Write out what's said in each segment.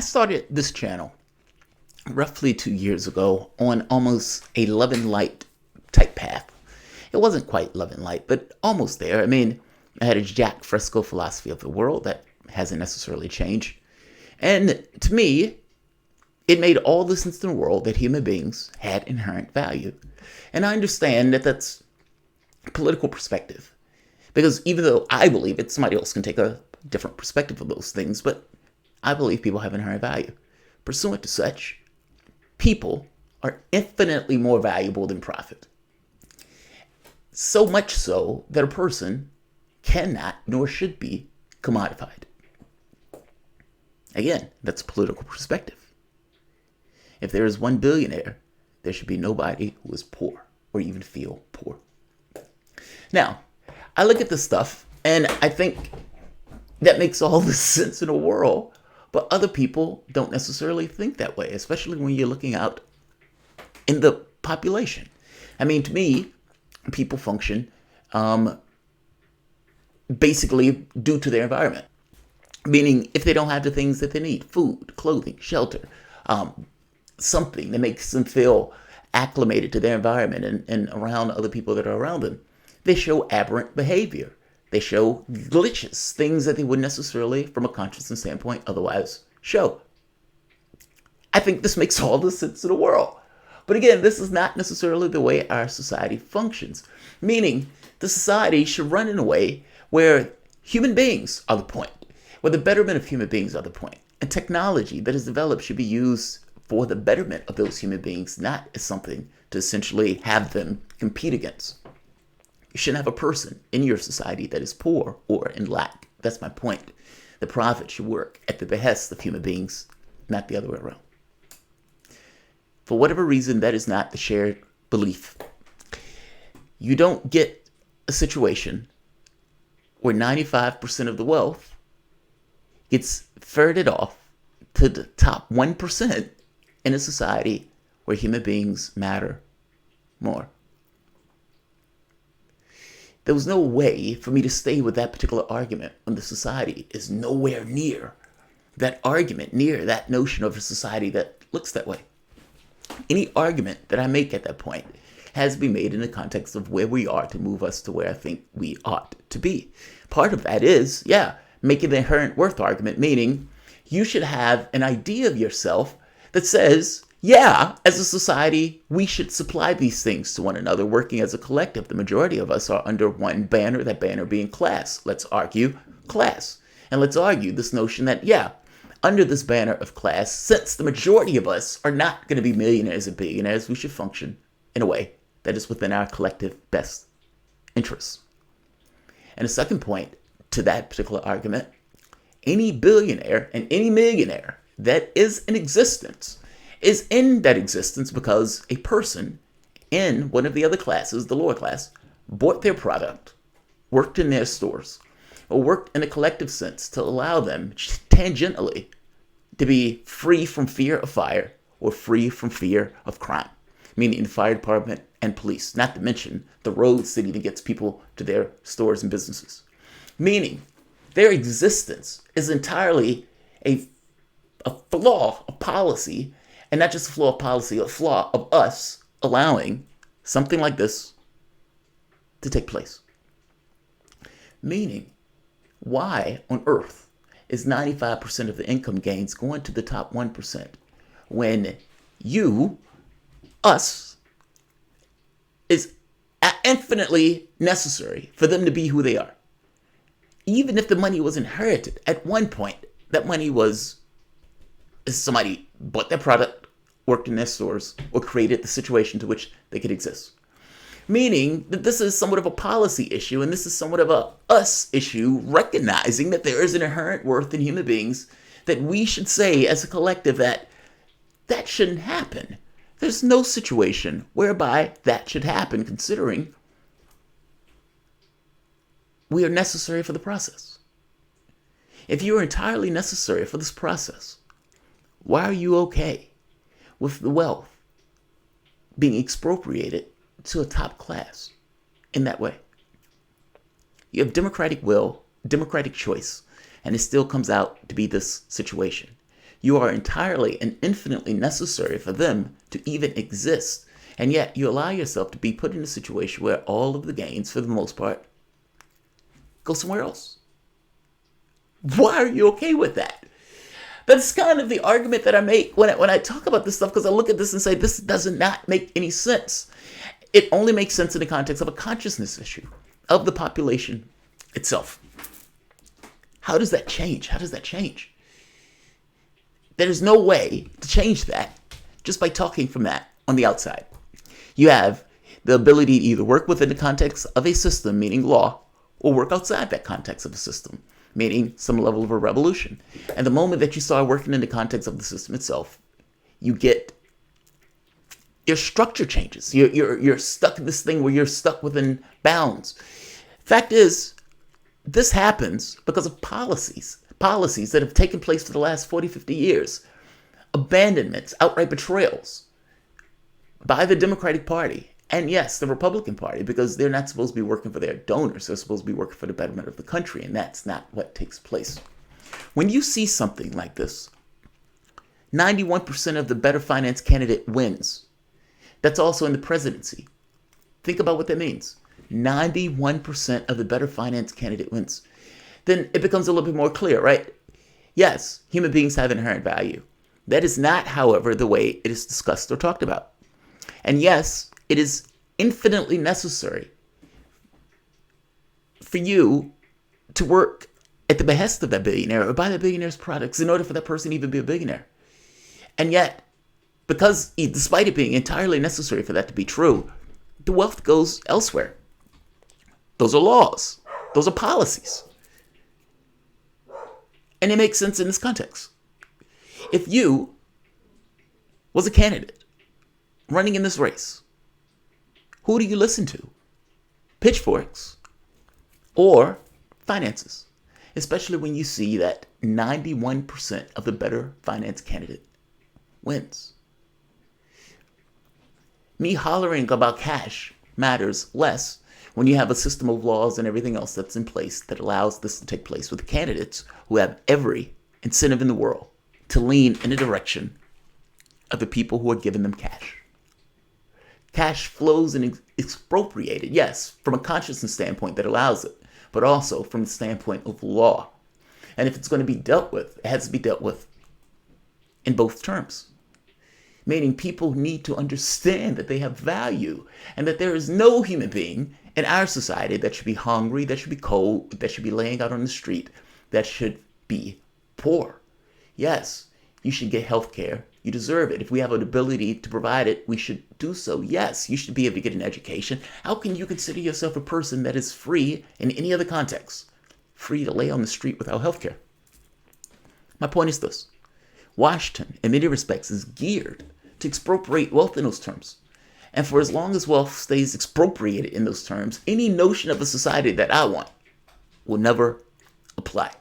started this channel roughly 2 years ago on almost a love and light type path. It wasn't quite love and light, but almost there. I mean, I had a Jack Fresco philosophy of the world that hasn't necessarily changed. And to me, it made all the sense in the world that human beings had inherent value. And I understand that that's a political perspective. Because even though I believe it, somebody else can take a different perspective of those things, but I believe people have inherent value. Pursuant to such, people are infinitely more valuable than profit. So much so that a person cannot nor should be commodified. Again, that's a political perspective. If there is one billionaire, there should be nobody who is poor or even feel poor. Now, I look at this stuff and I think that makes all the sense in the world, but other people don't necessarily think that way, especially when you're looking out in the population. I mean, to me, people function basically due to their environment. Meaning, if they don't have the things that they need, food, clothing, shelter, something that makes them feel acclimated to their environment and around other people that are around them, they show aberrant behavior. They show glitches, things that they wouldn't necessarily, from a consciousness standpoint, otherwise show. I think this makes all the sense in the world. But again, this is not necessarily the way our society functions. Meaning, the society should run in a way where human beings are the point, where the betterment of human beings are the point. And technology that is developed should be used for the betterment of those human beings, not as something to essentially have them compete against. You shouldn't have a person in your society that is poor or in lack. That's my point. The profit should work at the behest of human beings, not the other way around. For whatever reason, that is not the shared belief. You don't get a situation where 95% of the wealth gets ferreted off to the top 1% in a society where human beings matter more. There was no way for me to stay with that particular argument when the society is nowhere near that argument, near that notion of a society that looks that way. Any argument that I make at that point has to be made in the context of where we are to move us to where I think we ought to be. Part of that is, making the inherent worth argument, meaning you should have an idea of yourself that says, as a society, we should supply these things to one another, working as a collective. The majority of us are under one banner, that banner being class. Let's argue class. And let's argue this notion that, under this banner of class, since the majority of us are not going to be millionaires and billionaires, we should function in a way that is within our collective best interests. And a second point to that particular argument, any billionaire and any millionaire that is in existence is in that existence because a person in one of the other classes, the lower class, bought their product, worked in their stores, or worked in a collective sense to allow them tangentially to be free from fear of fire or free from fear of crime, meaning the fire department and police, not to mention the roads that even gets people to their stores and businesses. Meaning their existence is entirely a flaw of policy, and not just a flaw of policy, a flaw of us allowing something like this to take place. Meaning, why on earth is 95% of the income gains going to the top 1% when us, is infinitely necessary for them to be who they are? Even if the money was inherited, at one point, that money was somebody bought their product, worked in their stores, or created the situation to which they could exist. Meaning that this is somewhat of a policy issue, and this is somewhat of a us issue, recognizing that there is an inherent worth in human beings that we should say as a collective that shouldn't happen. There's no situation whereby that should happen, considering we are necessary for the process. If you are entirely necessary for this process, why are you okay with the wealth being expropriated to a top class in that way? You have democratic will, democratic choice, and it still comes out to be this situation. You are entirely and infinitely necessary for them to even exist. And yet you allow yourself to be put in a situation where all of the gains, for the most part, go somewhere else. Why are you okay with that? That's kind of the argument that I make when I talk about this stuff, because I look at this and say, this does not make any sense. It only makes sense in the context of a consciousness issue of the population itself. How does that change? How does that change? There's no way to change that just by talking from that on the outside. You have the ability to either work within the context of a system, meaning law, or work outside that context of a system, meaning some level of a revolution. And the moment that you start working in the context of the system itself, you get your structure changes. You're stuck in this thing where you're stuck within bounds. Fact is, this happens because of policies that have taken place for the last 40, 50 years. Abandonments, outright betrayals by the Democratic Party. And yes, the Republican Party, because they're not supposed to be working for their donors. They're supposed to be working for the betterment of the country. And that's not what takes place. When you see something like this, 91% of the better finance candidate wins. That's also in the presidency. Think about what that means. 91% of the better finance candidate wins. Then it becomes a little bit more clear, right? Yes, human beings have inherent value. That is not, however, the way it is discussed or talked about. And yes, it is infinitely necessary for you to work at the behest of that billionaire or buy that billionaire's products in order for that person to even be a billionaire. And yet, because despite it being entirely necessary for that to be true, the wealth goes elsewhere. Those are laws. Those are policies. And it makes sense in this context. If you was a candidate running in this race, who do you listen to? Pitchforks or finances? Especially when you see that 91% of the better finance candidate wins. Me hollering about cash matters less when you have a system of laws and everything else that's in place that allows this to take place with candidates who have every incentive in the world to lean in the direction of the people who are giving them cash. Cash flows and expropriated, yes, from a consciousness standpoint that allows it, but also from the standpoint of law. And if it's going to be dealt with, it has to be dealt with in both terms. Meaning people need to understand that they have value and that there is no human being in our society that should be hungry, that should be cold, that should be laying out on the street, that should be poor. Yes, you should get health care. You deserve it. If we have an ability to provide it, we should do so. Yes, you should be able to get an education. How can you consider yourself a person that is free in any other context? Free to lay on the street without health care? My point is this. Washington, in many respects, is geared to expropriate wealth in those terms. And for as long as wealth stays expropriated in those terms, any notion of a society that I want will never apply.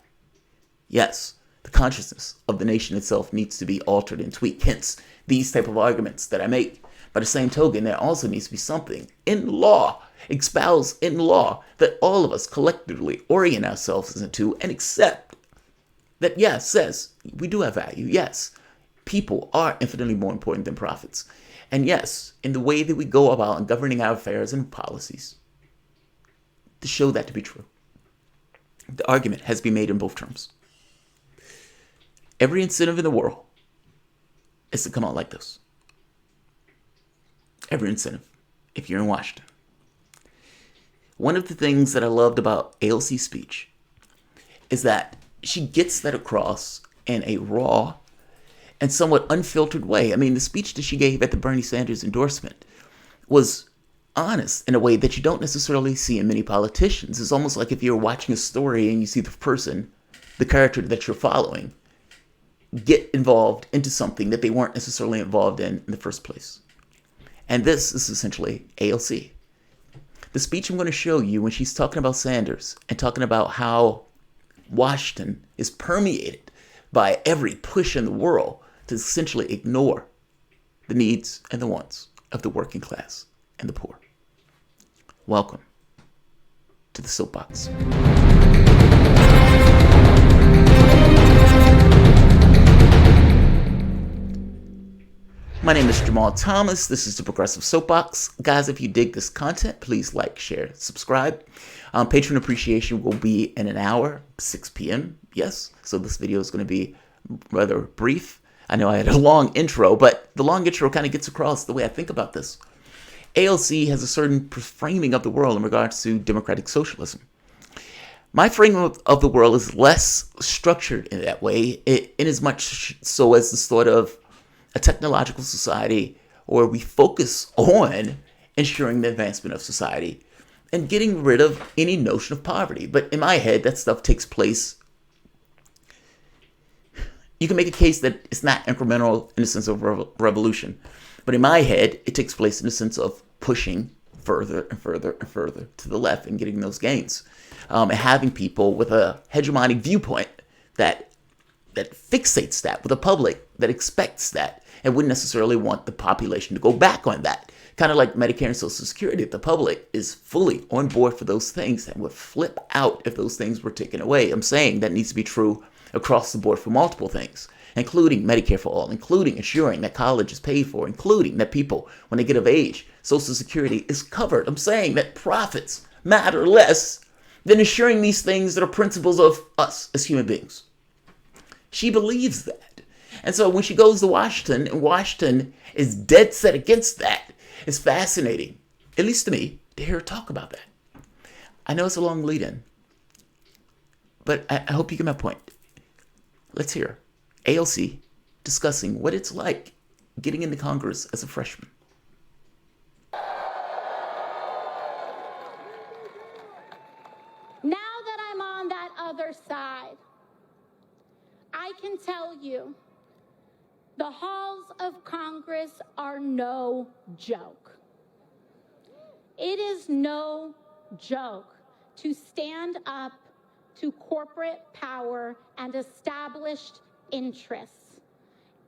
Yes, the consciousness of the nation itself needs to be altered and tweaked. Hence, these type of arguments that I make. By the same token, there also needs to be something in law, espoused in law, that all of us collectively orient ourselves into and accept that, yes, says we do have value. Yes, people are infinitely more important than profits. And yes, in the way that we go about governing our affairs and policies, to show that to be true. The argument has been made in both terms. Every incentive in the world is to come out like this. Every incentive, if you're in Washington. One of the things that I loved about AOC's speech is that she gets that across in a raw and somewhat unfiltered way. I mean, the speech that she gave at the Bernie Sanders endorsement was honest in a way that you don't necessarily see in many politicians. It's almost like if you're watching a story and you see the person, the character that you're following, get involved into something that they weren't necessarily involved in the first place. And this is essentially AOC. The speech I'm going to show you when she's talking about Sanders and talking about how Washington is permeated by every push in the world to essentially ignore the needs and the wants of the working class and the poor. Welcome to the Soapbox. My name is Jamarl Thomas. This is the Progressive Soapbox. Guys, if you dig this content, please like, share, subscribe. Patron appreciation will be in an hour, 6 p.m. Yes, so this video is going to be rather brief. I know I had a long intro, but the long intro kind of gets across the way I think about this. AOC has a certain framing of the world in regards to democratic socialism. My frame of the world is less structured in that way, in as much so as the sort of a technological society where we focus on ensuring the advancement of society and getting rid of any notion of poverty. But in my head, that stuff takes place. You can make a case that it's not incremental in the sense of revolution. But in my head, it takes place in the sense of pushing further and further and further to the left and getting those gains. And having people with a hegemonic viewpoint that fixates that, with a public that expects that and wouldn't necessarily want the population to go back on that. Kind of like Medicare and Social Security. If the public is fully on board for those things and would flip out if those things were taken away. I'm saying that needs to be true across the board for multiple things, including Medicare for all, including ensuring that college is paid for, including that people, when they get of age, Social Security is covered. I'm saying that profits matter less than ensuring these things that are principles of us as human beings. She believes that. And so when she goes to Washington, and Washington is dead set against that, it's fascinating, at least to me, to hear her talk about that. I know it's a long lead-in, but I hope you get my point. Let's hear AOC discussing what it's like getting into Congress as a freshman. Now that I'm on that other side, I can tell you the halls of Congress are no joke. It is no joke to stand up to corporate power and established interests.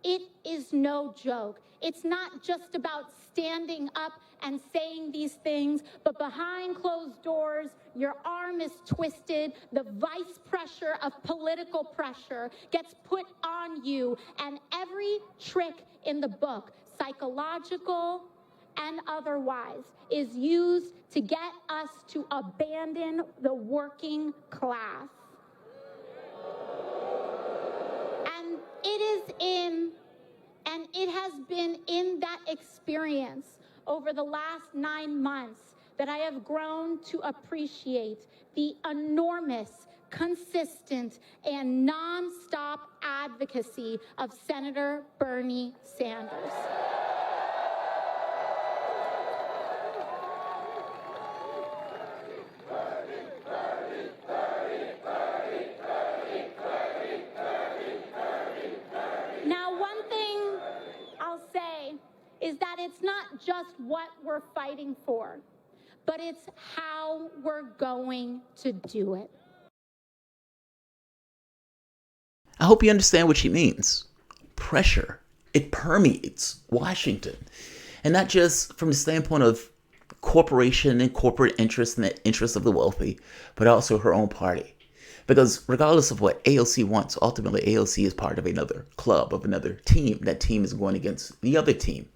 It is no joke. It's not just about standing up and saying these things, but behind closed doors, your arm is twisted, the vice pressure of political pressure gets put on you, and every trick in the book, psychological and otherwise, is used to get us to abandon the working class. And it has been in that experience over the last 9 months that I have grown to appreciate the enormous, consistent, and nonstop advocacy of Senator Bernie Sanders. Is that it's not just what we're fighting for, but it's how we're going to do it. I hope you understand what she means. Pressure. It permeates Washington. And not just from the standpoint of corporation and corporate interest and the interests of the wealthy, but also her own party. Because regardless of what AOC wants, ultimately AOC is part of another club, of another team. That team is going against the other team.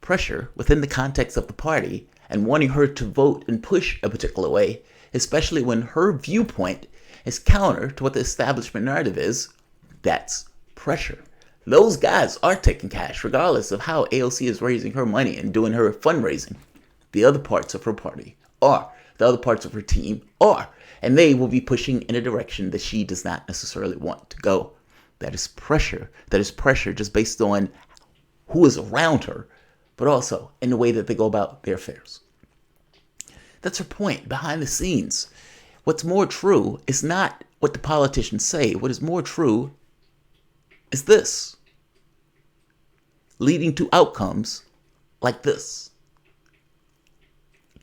Pressure within the context of the party and wanting her to vote and push a particular way, especially when her viewpoint is counter to what the establishment narrative is, that's pressure. Those guys are taking cash regardless of how AOC is raising her money and doing her fundraising. The other parts of her party are, the other parts of her team are, and they will be pushing in a direction that she does not necessarily want to go. That is pressure. That is pressure just based on who is around her, but also in the way that they go about their affairs. That's her point. Behind the scenes, what's more true is not what the politicians say. What is more true is this, leading to outcomes like this.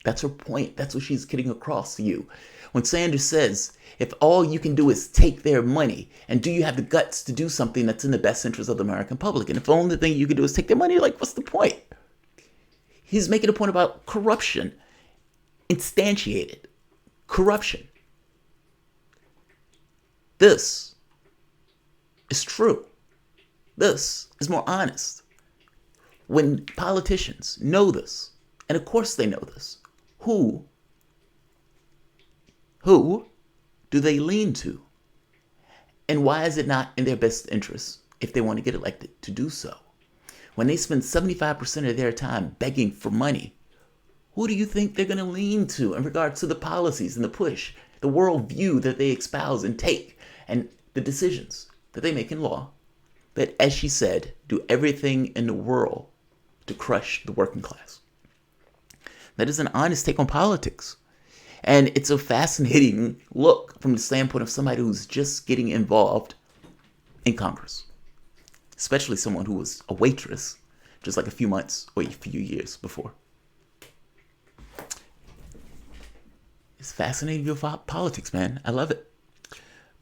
That's her point. That's what she's getting across to you. When Sanders says, if all you can do is take their money, and do you have the guts to do something that's in the best interest of the American public? And if the only thing you can do is take their money, like, what's the point? He's making a point about corruption, instantiated corruption. This is true. This is more honest. When politicians know this, and of course they know this, who do they lean to? And why is it not in their best interest, if they want to get elected, to do so? When they spend 75% of their time begging for money, who do you think they're going to lean to in regards to the policies and the push, the worldview that they espouse and take, and the decisions that they make in law that, as she said, do everything in the world to crush the working class? That is an honest take on politics. And it's a fascinating look from the standpoint of somebody who's just getting involved in Congress, especially someone who was a waitress just like a few months or a few years before. It's fascinating view of politics, man. I love it.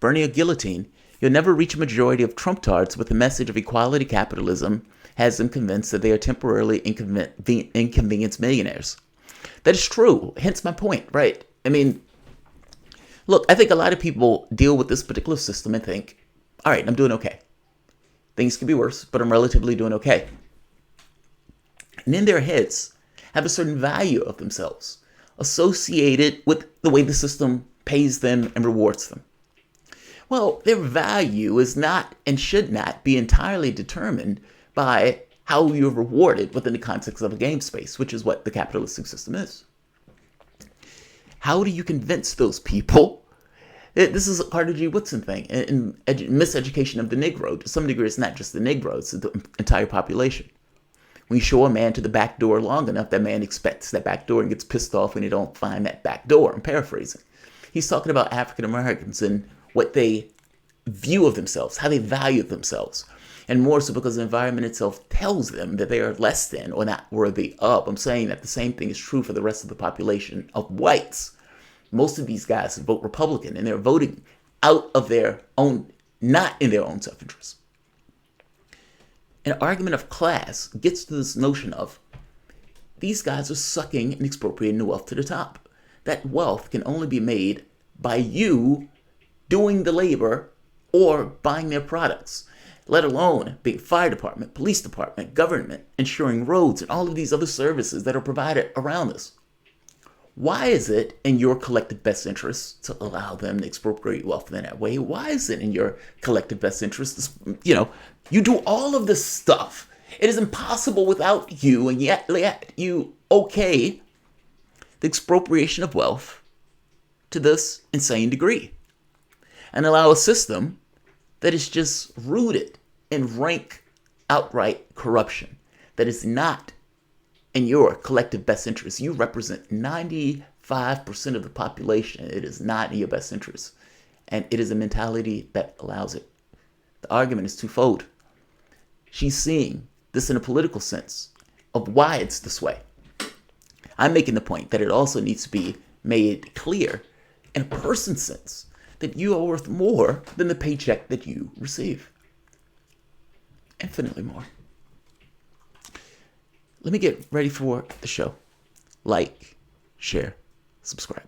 Burning a guillotine. You'll never reach a majority of Trump-tards with the message of equality capitalism has them convinced that they are temporarily inconvenienced millionaires. That is true. Hence my point, right? I mean, look, I think a lot of people deal with this particular system and think, all right, I'm doing okay. Things could be worse, but I'm relatively doing okay. And in their heads have a certain value of themselves associated with the way the system pays them and rewards them. Well, their value is not and should not be entirely determined by how you're rewarded within the context of a game space, which is what the capitalistic system is. How do you convince those people? This is a Carter G. Woodson thing, and miseducation of the Negro. To some degree, it's not just the Negro, it's the entire population. When you show a man to the back door long enough, that man expects that back door and gets pissed off when they don't find that back door. I'm paraphrasing. He's talking about African Americans and what they view of themselves, how they value themselves. And more so because the environment itself tells them that they are less than or not worthy of. I'm saying that the same thing is true for the rest of the population of whites. Most of these guys vote Republican, and they're voting out of their own, not in their own self-interest. An argument of class gets to this notion of these guys are sucking and expropriating the wealth to the top. That wealth can only be made by you doing the labor or buying their products, let alone being fire department, police department, government, ensuring roads, and all of these other services that are provided around us. Why is it in your collective best interest to allow them to expropriate wealth in that way? Why is it in your collective best interest to, you do all of this stuff. It is impossible without you, and yet you okay the expropriation of wealth to this insane degree and allow a system that is just rooted in rank outright corruption that is not in your collective best interest. You represent 95% of the population. It is not in your best interest. And it is a mentality that allows it. The argument is twofold. She's seeing this in a political sense of why it's this way. I'm making the point that it also needs to be made clear in a person sense that you are worth more than the paycheck that you receive. Infinitely more. Let me get ready for the show. Like, share, subscribe.